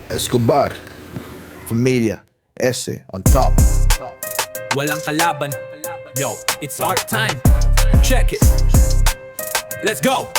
Escobar, Familia, ese on top. Walang kalaban. Yo, it's our time. Check it. Let's go.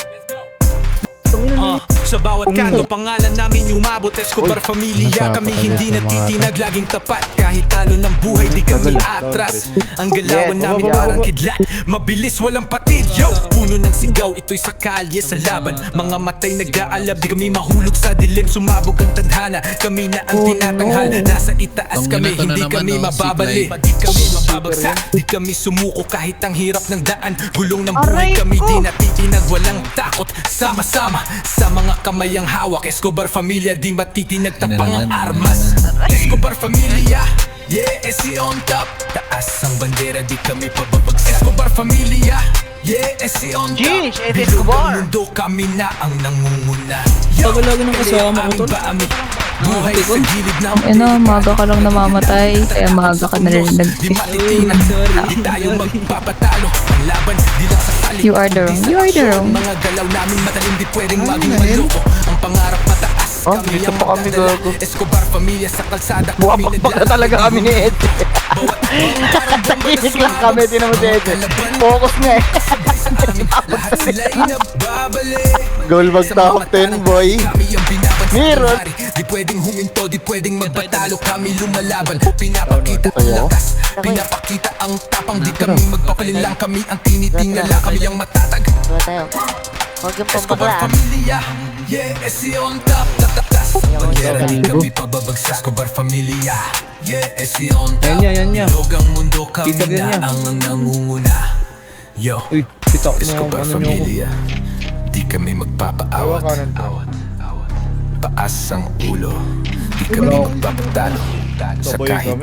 Sa bawat kanto, pangalan namin umabot. Escobar Familia, kami hindi natitinag, laging tapat. Kahit talo ng buhay, di kami atras. Ang galawan namin parang kidlat, mabilis, walang patid. Yo, puno ng sigaw, ito'y sa kalye, sa laban. Mga matay nag-aalab, di kami mahulog sa dilim. Sumabog ang tadhana, kami na ang tinatanghal. Nasa itaas kami, hindi kami mababali. Di kami mababagsak, di kami sumuko kahit ang hirap ng daan. Gulong ng buhay kami, di natitinag, walang takot. Sama-sama, sa mga kamay ang hawak. Escobar Familia, di matitinag, tapang ang armas. Escobar Familia, yeah, esi on top. Taas ang bandera, di kami pababagsak. Escobar Familia, yeah, esi on top. Jeez, Eddie Bilog Escobar. ang mundo, kami na ang nangunguna. Yo, Tagal ng kasama ko, tol. buhay sa gilid ng Maaga ka lang namamatay, kaya maaga ka na rin Di nag-pick. matitinag, di tayo magpapatalo. Ang laban, di lang sa tali. You are the wrong. You are the wrong. Mga galaw namin matalim, di pwedeng maging maloko. Ang pangarap mataas, kami dito ang pa kami, magdadala. gago. Escobar Familia sa kalsada, kami Buwapakpak na talaga kami ni Ed. Tahimik lang kami, tinan mo si Ed. Focus nga eh. Lahat sila'y nababalik. Goal bag takot 10, boy. Kami ang binaban sa Meron. kunwari. Di pwedeng huminto, di pwedeng magpatalo. Kami lumalaban, pinapakita ang lakas, pinapakita ang tapang. Di kami magpapalinlang, kami ang tinitingala. Kami ang matatag. Diba tayo? Huwag yung Escobar pambakla. Familia, yeah, esi on top. Tatatas, bangyera, di kami pababagsak. Escobar Familia, yeah, esi on top. Yan niya. Bilog ang mundo, kami Kita din na niya. ang nangunguna. Yo, Uy, kita ko Escobar ano niyo ako. Familia, di kami magpapaawat. Paas ang ulo, di kami magpapatalo. Sa kahit